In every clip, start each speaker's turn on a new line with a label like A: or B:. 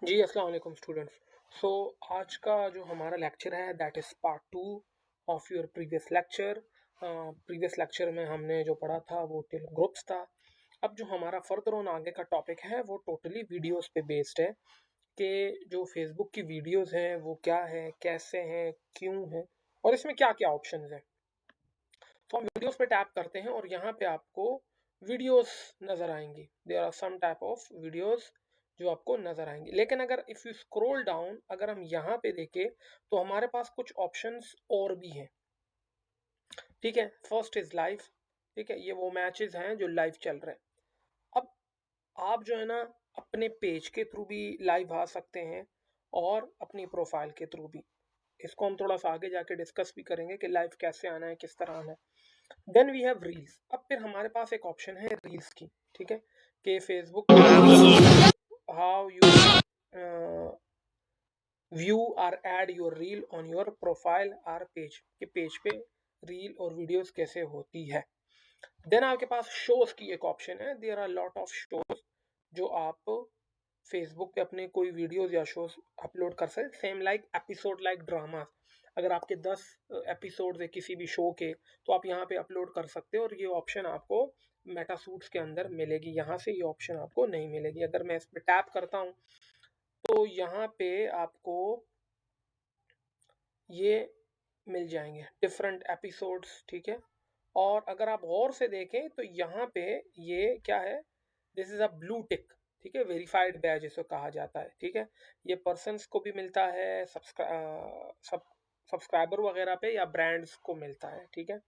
A: जी, अस्सलाम वालेकुम स्टूडेंट्स। सो आज का जो हमारा लेक्चर है that is part 2 of your previous lecture. Previous lecture में हमने जो पढ़ा था वो टिल ग्रुप्स था। अब जो हमारा फर्दर ऑन आगे का टॉपिक है वो टोटली वीडियोस पे बेस्ड है कि जो फेसबुक की वीडियोस हैं वो क्या है, कैसे हैं, क्यों हैं और इसमें क्या-क्या ऑप्शंस हैं। तो हम वीडियोस पे टैप करते हैं और यहाँ पे आपको वीडियोस नज़र आएंगी। There are some type of videos जो आपको नज़र आएंगी, लेकिन अगर इफ़ यू स्क्रॉल डाउन, अगर हम यहाँ पे देखें तो हमारे पास कुछ ऑप्शंस और भी हैं। ठीक है, फर्स्ट इज लाइव। ठीक है, ये वो मैचेस हैं जो लाइव चल रहे हैं। अब आप जो है ना अपने पेज के थ्रू भी लाइव आ सकते हैं और अपनी प्रोफाइल के थ्रू भी। इसको हम थोड़ा सा आगे जाके डिस्कस भी करेंगे कि लाइव कैसे आना है, किस तरह आना है। Then we have reels. अब फिर हमारे पास एक ऑप्शन है रील्स की। ठीक है, कि फेसबुक हाउ यू व्यू और add your reel on your profile और पेज, के पेज पे रील और वीडियोस कैसे होती है। देन आपके पास शोज की एक ऑप्शन है। There are lot of shows जो आप फेसबुक पे अपने कोई वीडियोस या शोज अपलोड कर सकते, same like episode, like drama. अगर आपके 10 एपिसोड है किसी भी शो के तो आप यहाँ पे अपलोड कर सकते हो और ये ऑप्शन आपको मेटा सूट्स के अंदर मिलेगी। यहाँ से ये ऑप्शन आपको नहीं मिलेगी। अगर मैं इस पर टैप करता हूँ तो यहाँ पे आपको ये मिल जाएंगे डिफरेंट एपिसोड्स। ठीक है, और अगर आप गौर से देखें तो यहाँ पे ये क्या है, this is a blue tick. ठीक है, वेरीफाइड बैज इसको कहा जाता है। ठीक है, ये पर्सन्स को भी मिलता है, सब्सक्राइबर वगैरह पे या ब्रांड्स को मिलता है। ठीक है,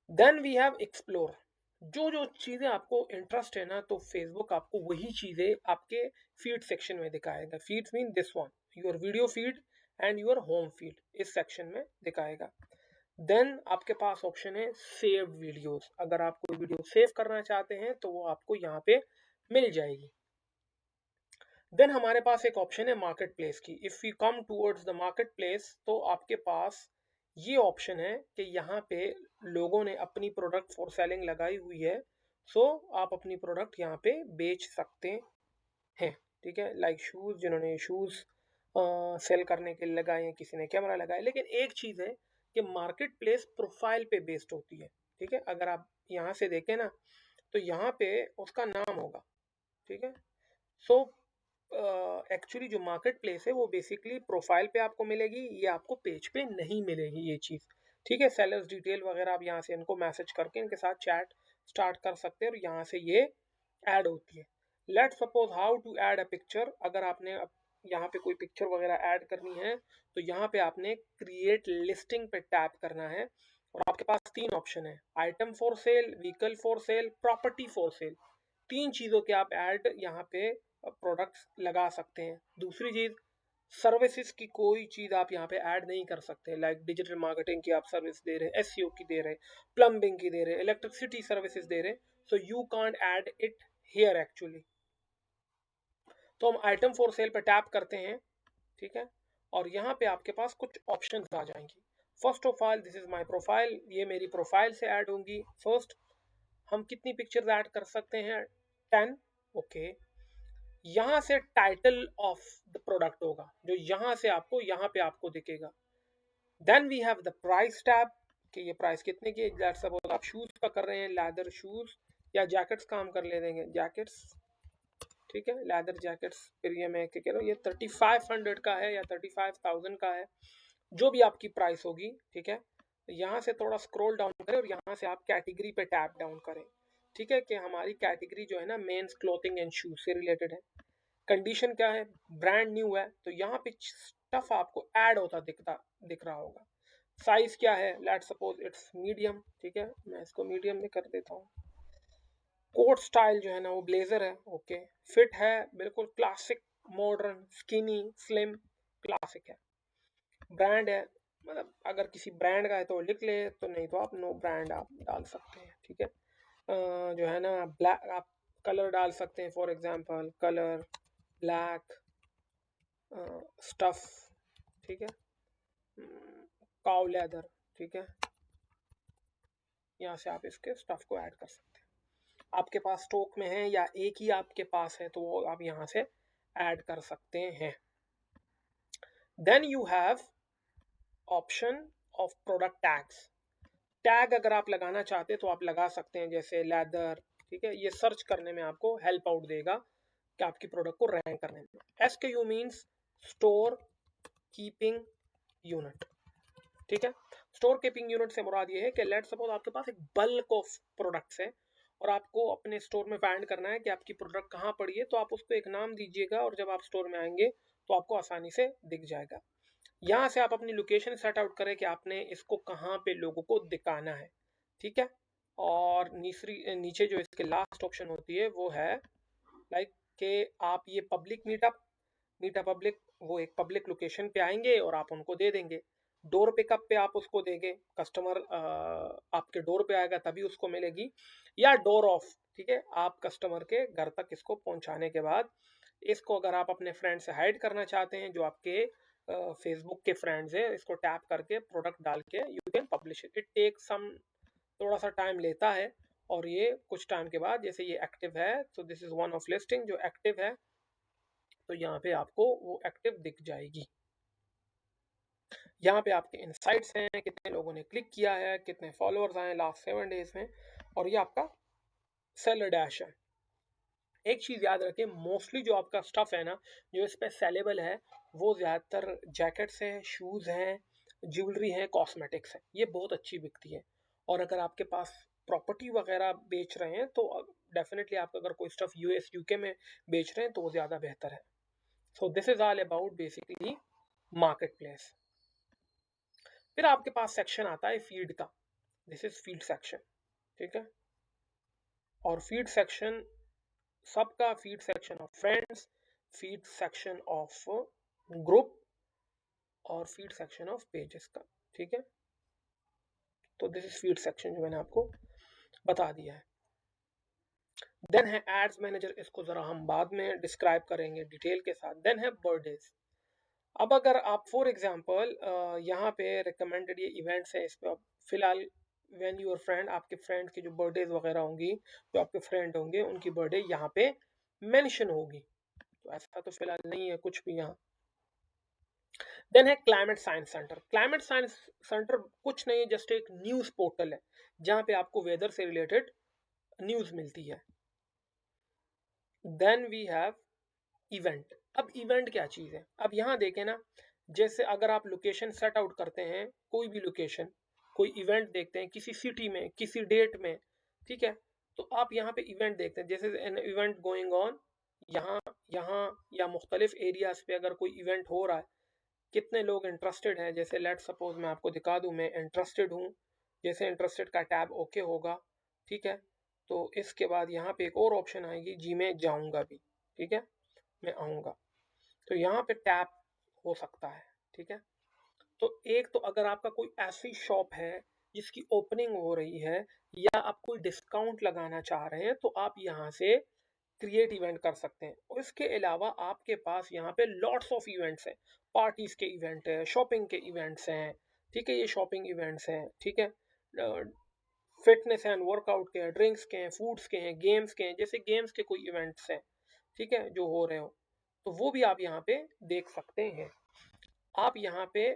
A: देन वी हैव एक्सप्लोर। जो जो चीज़ें आपको इंटरेस्ट है ना, तो फेसबुक आपको वही चीज़ें आपके फीड सेक्शन में दिखाएगा। Feeds mean this one, your video feed and your home feed, इस सेक्शन में दिखाएगा। देन आपके पास ऑप्शन है सेव वीडियोस। अगर आप कोई वीडियो सेव करना चाहते हैं तो वो आपको यहाँ पे मिल जाएगी। देन हमारे पास एक ऑप्शन है मार्केट प्लेस की। If you come towards the market place तो आपके पास ये ऑप्शन है कि यहाँ पे लोगों ने अपनी प्रोडक्ट फॉर सेलिंग लगाई हुई है। सो आप अपनी प्रोडक्ट यहाँ पे बेच सकते हैं। ठीक है, लाइक शूज़, जिन्होंने शूज़ सेल करने के लिए लगाए हैं, किसी ने कैमरा लगाया। लेकिन एक चीज़ है कि मार्केट प्लेस प्रोफाइल पे बेस्ड होती है। ठीक है, अगर आप यहाँ से देखें ना तो यहाँ पे उसका नाम होगा। ठीक है, सो एक्चुअली जो मार्केट प्लेस है वो बेसिकली प्रोफाइल पे आपको मिलेगी, ये आपको पेज पे नहीं मिलेगी ये चीज़। ठीक है, सेलर्स डिटेल वगैरह आप यहाँ से इनको मैसेज करके इनके साथ चैट स्टार्ट कर सकते हैं और यहाँ से ये ऐड होती है। Let suppose how to add a picture. अगर आपने यहाँ पे कोई पिक्चर वगैरह ऐड करनी है तो यहाँ पे आपने क्रिएट लिस्टिंग पे टैप करना है और आपके पास तीन ऑप्शन है, item for sale, vehicle for sale, property for sale. तीन चीज़ों के आप ऐड यहाँ पे प्रोडक्ट्स लगा सकते हैं। दूसरी चीज़, सर्विसेज की कोई चीज़ आप यहाँ पे ऐड नहीं कर सकते, लाइक डिजिटल मार्केटिंग की आप सर्विस दे रहे हैं, एसईओ की दे रहे हैं, प्लम्बिंग की दे रहे हैं, इलेक्ट्रिसिटी सर्विसेज दे रहे हैं, so you can't add it here actually. तो हम आइटम फॉर सेल पे टैप करते हैं। ठीक है, और यहाँ पे आपके पास कुछ ऑप्शंस आ जाएंगी। First of all this is my profile, ये मेरी प्रोफाइल से ऐड होंगी। फर्स्ट, हम कितनी पिक्चर्स ऐड कर सकते हैं, 10। ओके, यहाँ से टाइटल ऑफ द प्रोडक्ट होगा जो यहाँ पे आपको दिखेगा। Then we have the price tab कि ये प्राइस कितने की। लेट्स सपोज आप शूज का कर रहे हैं, लेदर शूज या जैकेट्स का हम कर ले देंगे, जैकेट्स। ठीक है, लेदर जैकेट्स। फिर ये मैं क्या कह रहा हूँ, ये 3500 का है या 35,000 का है, जो भी आपकी प्राइस होगी। ठीक है, यहाँ से थोड़ा स्क्रॉल डाउन करें और यहाँ से आप कैटेगरी पे टैप डाउन करें। ठीक है, कि हमारी कैटेगरी जो है ना मेंस क्लोथिंग एंड शूज से रिलेटेड है। कंडीशन क्या है, ब्रांड न्यू है, तो यहाँ पे स्टफ आपको ऐड होता दिख रहा होगा। साइज क्या है, लेट्स सपोज इट्स मीडियम। ठीक है, मैं इसको मीडियम में कर देता हूँ। कोट स्टाइल जो है ना वो ब्लेजर है। ओके, फिट है बिल्कुल classic, modern, skinny, slim, classic है। ब्रांड है, मतलब अगर किसी ब्रांड का है तो लिख ले, तो नहीं तो आप नो ब्रांड आप डाल सकते हैं। ठीक है, जो है ना ब्लैक, आप कलर डाल सकते हैं, for example colour black, stuff. ठीक है, काउ लेदर। ठीक है, यहाँ से आप इसके स्टफ को ऐड कर सकते हैं। आपके पास स्टॉक में है या एक ही आपके पास है तो वो आप यहाँ से ऐड कर सकते हैं। Then you have option of product tags. Tag अगर आप लगाना चाहते हैं तो आप लगा सकते हैं, जैसे लेदर, ठीक है, ये सर्च करने में आपको हेल्प आउट देगा कि आपकी प्रोडक्ट को रैंक करने में। SKU means store keeping unit, ठीक है। स्टोर कीपिंग यूनिट से मुराद ये है कि लेट सपोज आपके पास एक बल्क ऑफ प्रोडक्ट्स है और आपको अपने स्टोर में फाइंड करना है कि आपकी प्रोडक्ट कहाँ पड़ी है, तो आप उसको एक नाम दीजिएगा और जब आप स्टोर में आएंगे तो आपको आसानी से दिख जाएगा। यहाँ से आप अपनी लोकेशन सेट आउट करें कि आपने इसको कहाँ पे लोगों को दिखाना है, ठीक है। और नीचे जो इसके लास्ट ऑप्शन होती है वो है लाइक कि आप ये पब्लिक मीटअप पब्लिक, वो एक पब्लिक लोकेशन पे आएंगे और आप उनको दे देंगे। डोर पिकअप पे आप उसको देंगे, कस्टमर आपके डोर पे आएगा तभी उसको मिलेगी, या डोर ऑफ, ठीक है, आप कस्टमर के घर तक इसको पहुंचाने के बाद इसको अगर आप अपने फ्रेंड से हाइड करना चाहते हैं, जो आपके फेसबुक के फ्रेंड्स है, इसको टैप करके प्रोडक्ट डाल के you can publish it. It take some, थोड़ा सा टाइम लेता है, और ये कुछ टाइम के बाद जैसे ये एक्टिव है, तो this is one of listing जो एक्टिव है, तो यहाँ पे आपको वो एक्टिव दिख जाएगी। यहाँ पे आपके इनसाइट्स हैं, कितने लोगों ने क्लिक किया है, कितने फॉलोअर्स आए लास्ट 7 डेज में, और ये आपका सेलर डैश है। एक चीज याद रखें, मोस्टली जो आपका स्टफ है ना, जो इस पे सेलेबल है, वो ज्यादातर जैकेट्स हैं, शूज हैं, ज्वेलरी है, कॉस्मेटिक्स है, ये बहुत अच्छी बिकती है। और अगर आपके पास प्रॉपर्टी वगैरह बेच रहे हैं तो डेफिनेटली आप अगर कोई स्टफ US UK में बेच रहे हैं तो वो ज्यादा बेहतर है। So this is all about basically market place. फिर आपके पास सेक्शन आता है फीड का, दिस इज फीड सेक्शन, ठीक है। और फीड सेक्शन सबका, feed section of friends, feed section of group, और फीड सेक्शन ऑफ पेजेस का, ठीक है। तो दिस इज फीड सेक्शन जो मैंने आपको बता दिया है। देन है एड्स मैनेजर, इसको जरा हम बाद में डिस्क्राइब करेंगे डिटेल के साथ। देन है बर्थडेज। अब अगर आप फॉर एग्जांपल यहाँ पे रिकमेंडेड ये इवेंट्स है, इस पे आप फिलहाल व्हेन योर फ्रेंड, आपके फ्रेंड की जो बर्थडेज वगैरह होंगी, जो आपके फ्रेंड होंगे उनकी बर्थडे यहाँ पे मेंशन होगी, तो ऐसा तो फिलहाल नहीं है कुछ भी यहाँ। देन है climate science centre. Climate science centre कुछ नहीं है, जस्ट एक न्यूज पोर्टल है जहाँ पे आपको वेदर से रिलेटेड न्यूज मिलती है। Then we have event. अब इवेंट क्या चीज है, अब यहाँ देखें ना, जैसे अगर आप लोकेशन सेट आउट करते हैं, कोई भी लोकेशन, कोई इवेंट देखते हैं किसी सिटी में किसी डेट में, ठीक है, तो आप यहाँ पे इवेंट देखते हैं, जैसे एन इवेंट गोइंग ऑन, यहाँ यहाँ या मुख्तलिफ एरियाज पे अगर कोई इवेंट हो रहा है, कितने लोग इंटरेस्टेड हैं, जैसे लेट सपोज मैं आपको दिखा दूं, मैं इंटरेस्टेड हूँ, जैसे इंटरेस्टेड का टैब ओके होगा, ठीक है, तो इसके बाद यहाँ पे एक और ऑप्शन आएगी, जी मैं जाऊँगा भी, ठीक है, मैं आऊँगा, तो यहाँ पे टैप हो सकता है, ठीक है। तो एक तो अगर आपका कोई ऐसी शॉप है जिसकी ओपनिंग हो रही है, या आप कोई डिस्काउंट लगाना चाह रहे हैं, तो आप यहाँ से क्रिएट इवेंट कर सकते हैं। और इसके अलावा आपके पास यहाँ पे लॉट्स ऑफ इवेंट्स हैं, पार्टीज के इवेंट है, शॉपिंग के इवेंट्स हैं, ठीक है, ये शॉपिंग इवेंट्स हैं, ठीक है, फिटनेस एंड वर्कआउट के हैं, ड्रिंक्स के हैं, फूड्स के हैं, गेम्स के हैं, जैसे गेम्स के कोई इवेंट्स हैं, ठीक है, जो हो रहे हो, तो वो भी आप यहाँ पे देख सकते हैं। आप यहाँ पे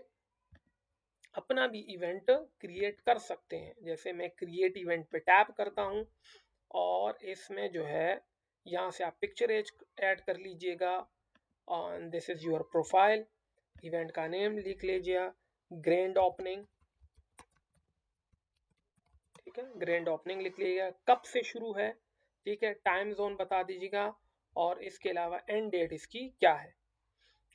A: अपना भी इवेंट क्रिएट कर सकते हैं, जैसे मैं क्रिएट इवेंट पे टैप करता हूँ, और इसमें जो है यहाँ से आप पिक्चर ऐड कर लीजिएगा, और this is your profile, event का नेम लिख लीजिए, ग्रैंड ओपनिंग, ठीक है, ग्रैंड ओपनिंग लिख लीजिएगा, कब से शुरू है, ठीक है, टाइम जोन बता दीजिएगा, और इसके अलावा एंड डेट इसकी क्या है।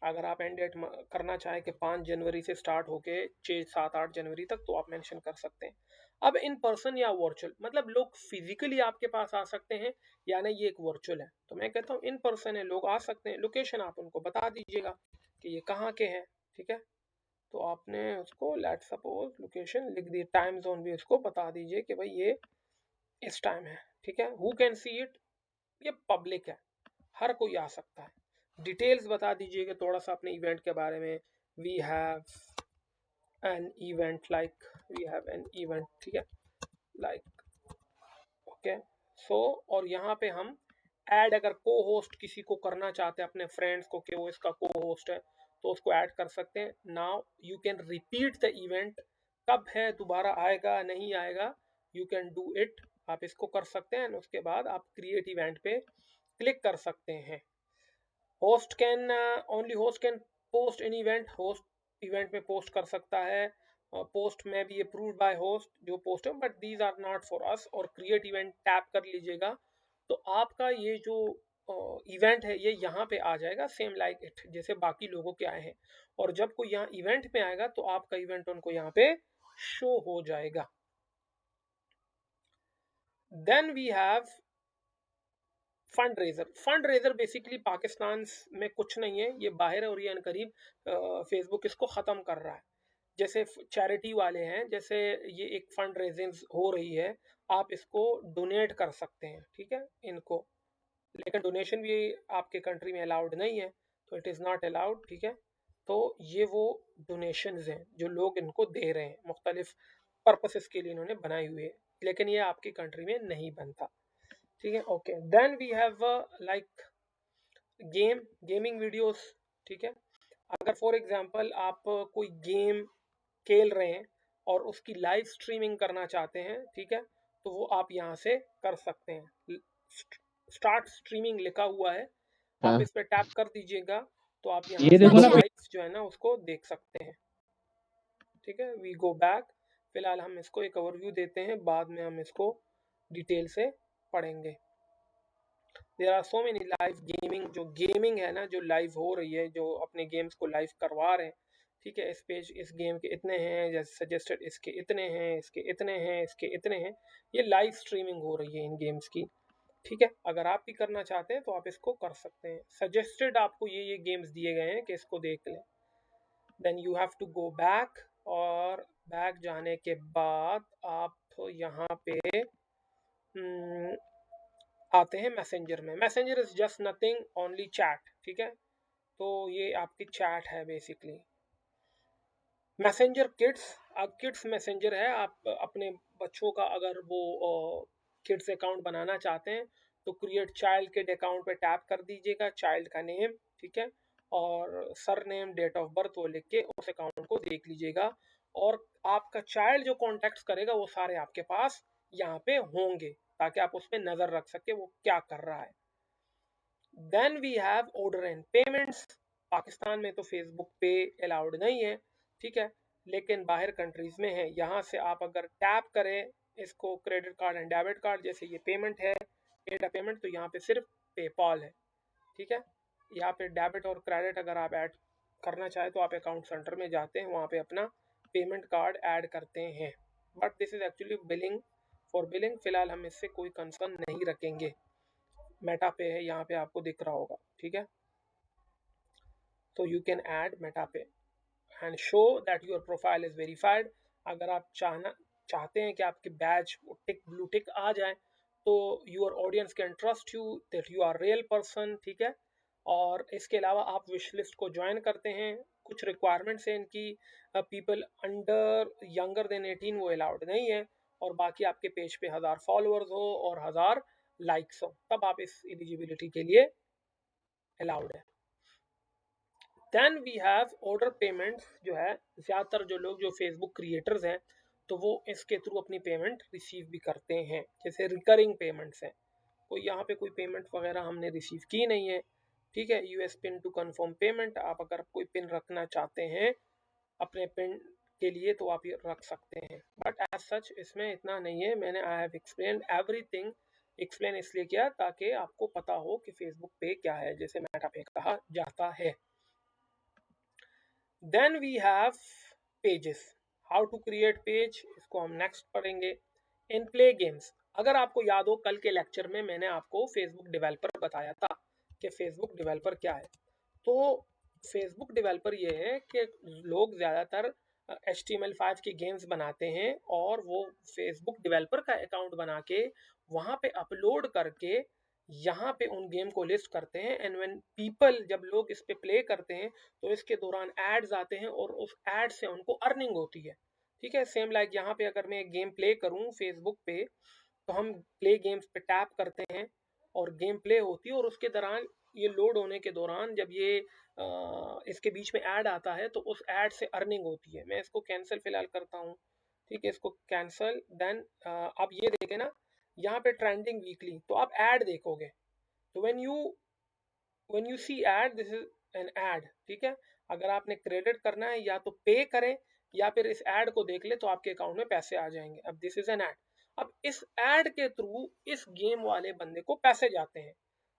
A: अगर आप एंड डेट करना चाहें कि 5 जनवरी से स्टार्ट होके 6 7 8 जनवरी तक, तो आप मेंशन कर सकते हैं। अब इन पर्सन या वर्चुअल, मतलब लोग फिजिकली आपके पास आ सकते हैं, या नहीं ये एक वर्चुअल है, तो मैं कहता हूँ इन पर्सन है, लोग आ सकते हैं। लोकेशन आप उनको बता दीजिएगा कि ये कहाँ के हैं, ठीक है, तो आपने उसको लेट सपोज लोकेशन लिख दी, टाइम जोन भी उसको बता दीजिए कि भाई ये इस टाइम है, ठीक है। हु कैन सी इट, ये पब्लिक है, हर कोई आ सकता है। डिटेल्स बता दीजिएगा थोड़ा सा अपने इवेंट के बारे में, we have an event like, we have an event, ठीक है, लाइक, ओके, सो, और यहाँ पे हम ऐड अगर को होस्ट किसी को करना चाहते हैं अपने फ्रेंड्स को कि वो इसका को होस्ट है, तो उसको ऐड कर सकते हैं। Now you can repeat the event, कब है, दोबारा आएगा नहीं आएगा, यू कैन डू इट, आप इसको कर सकते हैं। उसके बाद आप क्रिएट इवेंट पे क्लिक कर सकते हैं। Host can only host can post an event, host event में पोस्ट कर सकता है, पोस्ट में भी अप्रूव्ड बाय होस्ट जो पोस्ट है, but these are not for us. और क्रिएट इवेंट टैप कर लीजिएगा तो आपका ये जो इवेंट है ये यहाँ पे आ जाएगा, सेम लाइक इट जैसे बाकी लोगों के आए हैं। और जब कोई यहाँ इवेंट में आएगा तो आपका इवेंट उनको यहाँ पे शो हो जाएगा। Then we have fundraiser. Fundraiser basically Pakistan में कुछ नहीं है, ये बाहर है और ये अनकरीब फेसबुक इसको ख़त्म कर रहा है। जैसे चैरिटी वाले हैं, जैसे ये एक फंड रेजिंग हो रही है, आप इसको डोनेट कर सकते हैं, ठीक है इनको, लेकिन डोनेशन भी आपके कंट्री में अलाउड नहीं है, तो इट इज़ नॉट अलाउड, ठीक है। तो ये वो डोनेशंस हैं जो लोग इनको दे रहे हैं, मुख्तलिफ पर्पसेस के लिए इन्होंने बनाई हुई है, लेकिन ये आपकी कंट्री में नहीं बनता, ठीक है। Okay, then we have like gaming videos, ठीक है। अगर फॉर एग्जांपल आप कोई गेम खेल रहे हैं और उसकी लाइव स्ट्रीमिंग करना चाहते हैं, ठीक है, तो वो आप यहाँ से कर सकते हैं। स्टार्ट स्ट्रीमिंग लिखा हुआ है, आप
B: हाँ
A: इस पर टैप कर दीजिएगा तो आप यहाँ
B: ये
A: से
B: देखो ना भाई,
A: लाइव जो है ना उसको देख सकते हैं, ठीक है। वी गो बैक, फिलहाल हम इसको एक ओवरव्यू देते हैं, बाद में हम इसको डिटेल से पढ़ेंगे। There are so many live gaming, जो गेमिंग है ना जो लाइव हो रही है, जो अपने गेम्स को लाइव करवा रहे हैं, ठीक है। इस पेज इस गेम के इतने हैं, जैसे सजेस्टेड इसके इतने हैं, इसके इतने हैं, इसके इतने हैं, ये लाइव स्ट्रीमिंग हो रही है इन गेम्स की, ठीक है। अगर आप भी करना चाहते हैं तो आप इसको कर सकते हैं। सजेस्टेड आपको ये गेम्स दिए गए हैं कि इसको देख लें। Then you have to go back, और बैक जाने के बाद आप तो यहाँ पे आते हैं मैसेंजर में। Messenger is just nothing, only chat, ठीक है। तो ये आपकी चैट है बेसिकली। मैसेंजर किड्स, अब किड्स मैसेंजर है, आप अपने बच्चों का अगर वो किड्स अकाउंट बनाना चाहते हैं तो क्रिएट चाइल्ड किड अकाउंट पे टैप कर दीजिएगा, चाइल्ड का नेम, ठीक है, और surname, date of birth वो लिख के उस अकाउंट को देख लीजिएगा, और आपका चाइल्ड जो कॉन्टेक्ट करेगा वो सारे आपके पास यहाँ पे होंगे, ताकि आप उस पर नज़र रख सके वो क्या कर रहा है। Then we have order and payments. Pakistan में तो फेसबुक पे अलाउड नहीं है, ठीक है, लेकिन बाहर कंट्रीज में है। यहाँ से आप अगर टैप करें इसको, credit card and debit card, जैसे ये पेमेंट है, एड पेमेंट, तो यहाँ पे सिर्फ पेपॉल है, ठीक है। यहाँ पे डेबिट और क्रेडिट अगर आप ऐड करना चाहें तो आप अकाउंट सेंटर में जाते हैं, वहाँ पे अपना पेमेंट कार्ड ऐड करते हैं, but this is actually billing, for billing फिलहाल हम इससे कोई कंसर्न नहीं रखेंगे। मेटा पे है, यहाँ पे आपको दिख रहा होगा, ठीक है। तो यू कैन ऐड मेटा पे and show that your profile is verified. अगर आप चाहते हैं कि आपके बैच टिक ब्लू टिक आ जाए तो your audience can trust you that you are real person, ठीक है। और इसके अलावा आप विश लिस्ट को ज्वाइन करते हैं। कुछ रिक्वायरमेंट्स हैं इनकी, पीपल अंडर यंगर देन 18 वो अलाउड नहीं है, और बाकी आपके पेज पे 1000 फॉलोअर्स हो और 1000 लाइक्स हो, तब आप इस एलिजिबिलिटी के लिए अलाउड है। Then we have order payments, जो है ज़्यादातर जो लोग जो फेसबुक क्रिएटर्स हैं तो वो इसके थ्रू अपनी पेमेंट रिसीव भी करते हैं, जैसे रिकरिंग पेमेंट्स हैं। कोई यहाँ पे कोई पेमेंट वगैरह हमने रिसीव की नहीं है, ठीक है। Use PIN to confirm payment, आप अगर कोई पिन रखना चाहते हैं अपने पिन के लिए तो आप ये रख सकते हैं, बट एज सच इसमें इतना नहीं है। मैंने I have explain everything, explain इसलिए किया ताकि आपको पता हो कि फेसबुक पे क्या है, जैसे मेटा पे कहा जाता है। Then we have pages, how to create page, इसको हम नेक्स्ट पढ़ेंगे। इन प्ले गेम्स, अगर आपको याद हो कल के लेक्चर में मैंने आपको फेसबुक डेवलपर बताया था कि फेसबुक डेवलपर क्या है। तो फेसबुक डेवलपर ये है कि लोग ज़्यादातर HTML5 के गेम्स बनाते हैं और वो फेसबुक डेवलपर का अकाउंट बना के वहाँ पे अपलोड करके यहाँ पे उन गेम को लिस्ट करते हैं, एंड व्हेन पीपल, जब लोग इस पे प्ले करते हैं तो इसके दौरान एड्स आते हैं और उस एड से उनको अर्निंग होती है, ठीक है। सेम लाइक यहाँ पे अगर मैं एक गेम प्ले करूँ फेसबुक पे तो हम प्ले गेम्स पे टैप करते हैं और गेम प्ले होती है, और उसके दौरान ये लोड होने के दौरान जब ये इसके बीच में ऐड आता है तो उस ऐड से अर्निंग होती है। मैं इसको कैंसिल फिलहाल करता हूँ, ठीक है, इसको कैंसिल। देन आप ये देखें ना, यहाँ पे ट्रेंडिंग वीकली, तो आप ऐड देखोगे, तो when you see ad, this is an ad, ठीक है। अगर आपने क्रेडिट करना है या तो पे करें या फिर इस ऐड को देख ले तो आपके अकाउंट में पैसे आ जाएंगे। अब दिस इज एन ऐड, अब इस ऐड के थ्रू इस गेम वाले बंदे को पैसे जाते हैं,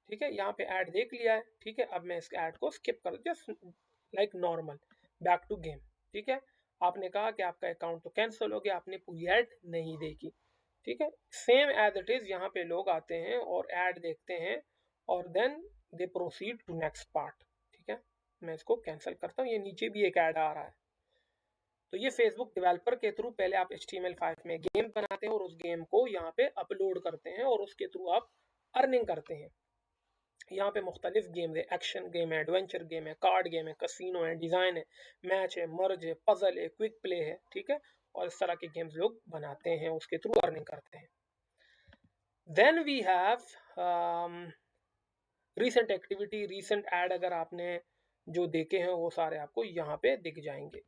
A: ठीक है। यहाँ पे ऐड देख लिया है, ठीक है। अब मैं इस ऐड को स्किप कर, just like normal, back to game, ठीक है। आपने कहा कि आपका अकाउंट तो कैंसिल हो गया, आपने पूरी ऐड नहीं देखी, ठीक है। सेम एज इट इज यहाँ पे लोग आते हैं और ऐड देखते हैं और then they proceed to next part, ठीक है। मैं इसको कैंसिल करता हूँ, ये नीचे भी एक ऐड आ रहा है। तो ये फेसबुक डेवलपर के थ्रू पहले आप HTML5 में गेम बनाते हैं और उस गेम को यहाँ पे अपलोड करते हैं और उसके थ्रू आप अर्निंग करते हैं। यहाँ पे मुख्तलिफ गेम है, एक्शन गेम है, एडवेंचर गेम है, कार्ड गेम है, कसिनो है, डिज़ाइन है, मैच है, मर्ज है, पजल है, क्विक प्ले है, ठीक है। और इस तरह के गेम्स लोग बनाते हैं, उसके थ्रू अर्निंग करते हैं। Then we have recent activity, recent ad अगर आपने जो देखे हैं वो सारे आपको यहाँ पे दिख जाएंगे।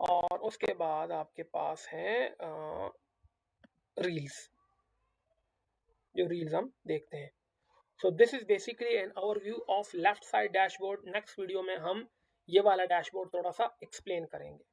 A: और उसके बाद आपके पास है रील्स, जो रील्स हम देखते हैं। So this is basically an overview of left side dashboard. Next video में हम ये वाला डैशबोर्ड थोड़ा सा एक्सप्लेन करेंगे।